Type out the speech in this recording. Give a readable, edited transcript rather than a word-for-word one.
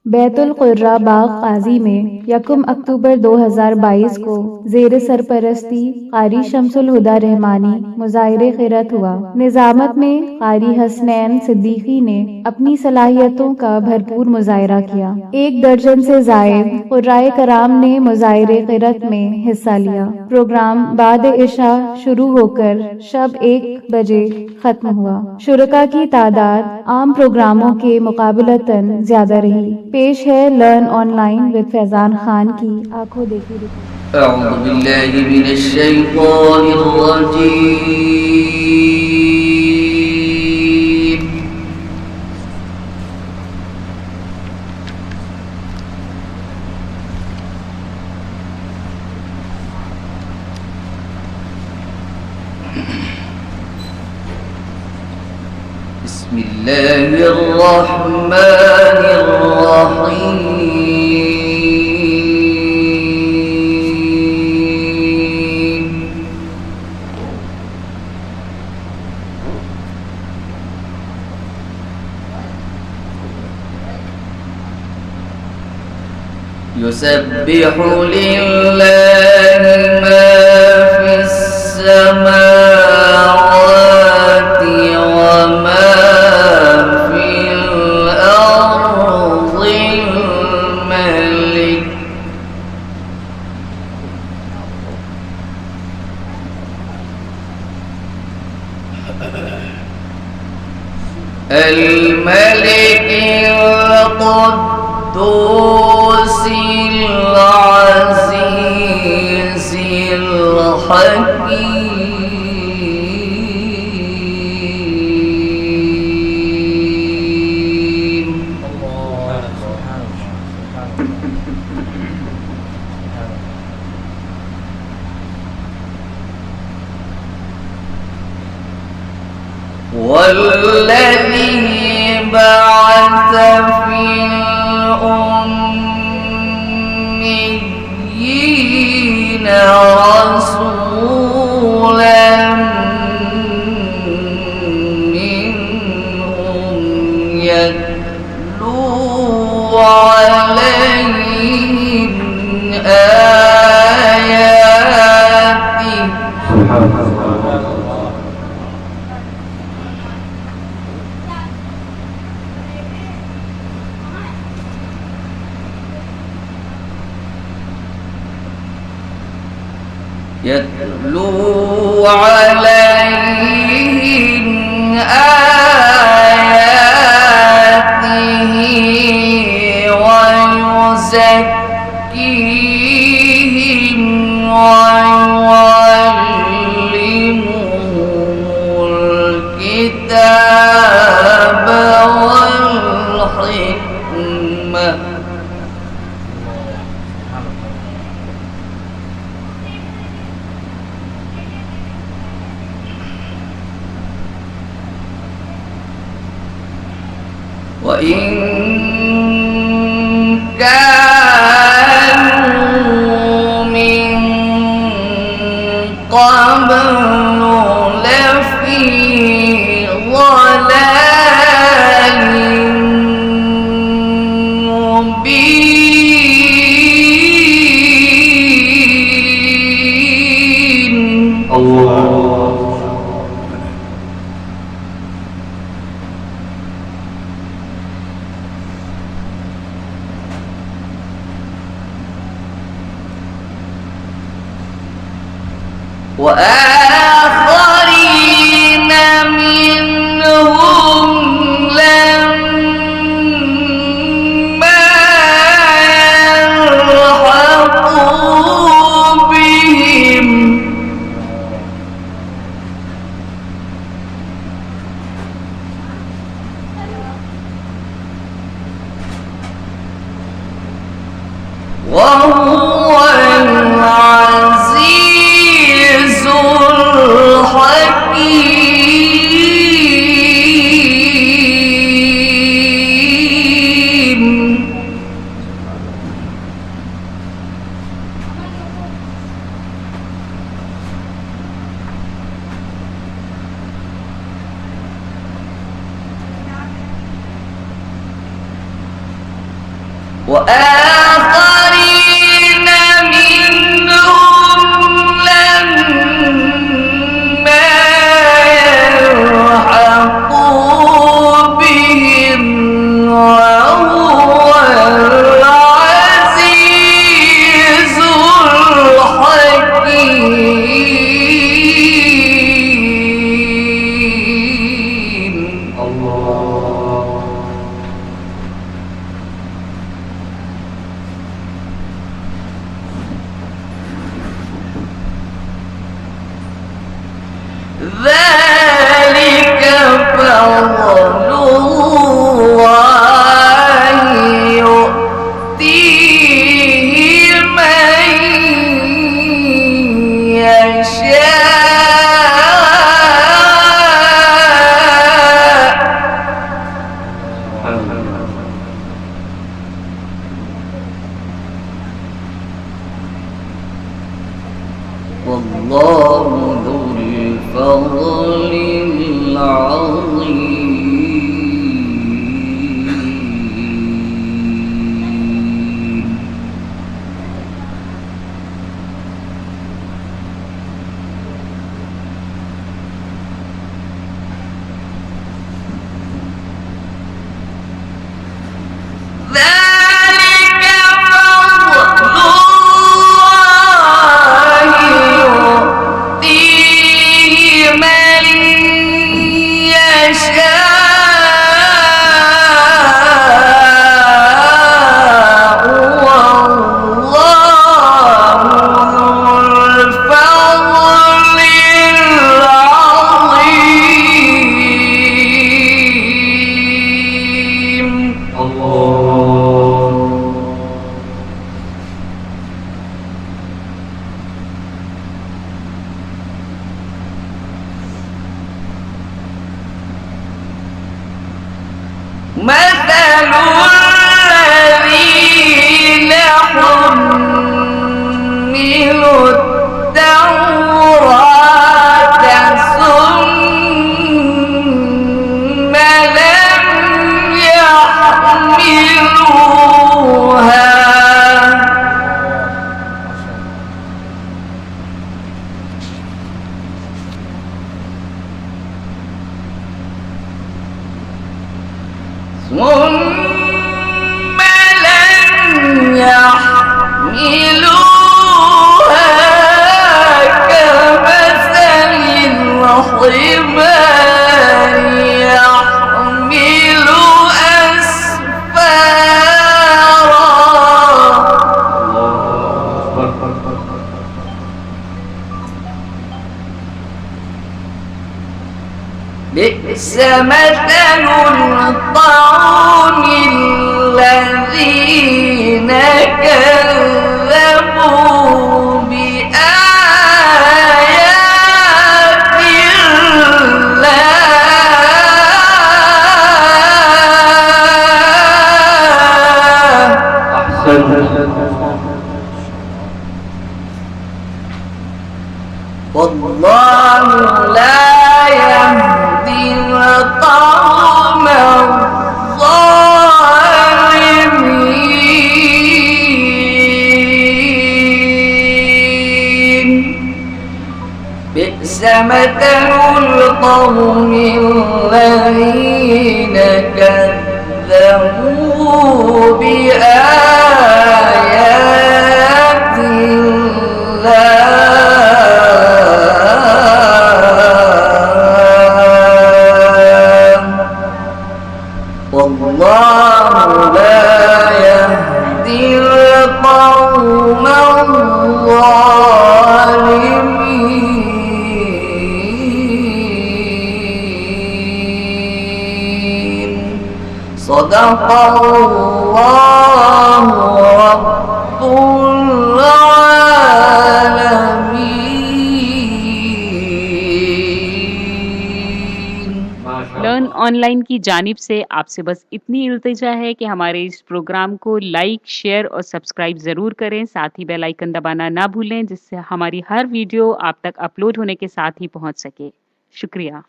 बैतुल कुर्रा बाग काजी में 1 अक्टूबर 2022 को जेर सरपरस्ती कारी शमसुल हुदा रहमानी मुजाहिरे खिरत हुआ। निजामत में कारी हसनैन सिद्दीकी ने अपनी सलाहियतों का भरपूर मुजाहिरा किया। 1 दर्जन से जायद कुर्राए कराम ने मुजाहिरे खिरत में हिस्सा लिया। प्रोग्राम बाद इशा शुरू होकर शब 1 बजे खत्म हुआ। शुरका की तादाद आम प्रोग्रामों के मुकाबलतन ज्यादा रही। पेश है लर्न ऑनलाइन विद फैजान खान की आंखों देखी रिपोर्ट। अऊज़ु बिल्लाहि मिनश शैतानिर रजीम। बिस्मिल्लाहिर रहमानिर रहीम। युसब्बिहु लिल्लाहि मा फिस समावाति वा मा फिल अर्दिल मलिक। अल-मलिकिल क़ुद्दूसिल अज़ीज़िल हकीम। वल्लज़ी बअथ फ़िल उम्मिय्यीन रसूलन मिनहुम यत्लू अलैहिम आयातिहि यत्लू अलैहिम आयातिहि व युज़क्कीहिम व युअल्लिमुहुमुल किताब वल हिकमह। وإن كانوا من قبل لفي ضلال مبين. الله وآخرين منهم لما يلحقوا بهم وهو العزيز الحكيم. وآخرين منهم لما يلحقوا بهم وهو العزيز الحكيم. ذلك فضل الله يؤتيه من يشاء. والله ذو الفضل العظيم. ذلك فضل الله يؤتيه من يشاء والله ذو الفضل العظيم. مثل الذين حملوا التوراة ثم لم يحملوها كمثل الحمار يحمل أسفارا. بئس مثل القوم الذين كذبوا بآيات الله. والله لا يهدي القوم الظالمين. بئس مثل القوم الذين كذبوا بآيات الله. والله لا يهدي القوم الظالمين. صدق الله رب العالمين. लर्न ऑनलाइन की जानिब से आपसे बस इतनी इल्तिजा है कि हमारे इस प्रोग्राम को लाइक, शेयर और सब्सक्राइब ज़रूर करें। साथ ही बेल आइकन दबाना ना भूलें, जिससे हमारी हर वीडियो आप तक अपलोड होने के साथ ही पहुंच सके। शुक्रिया।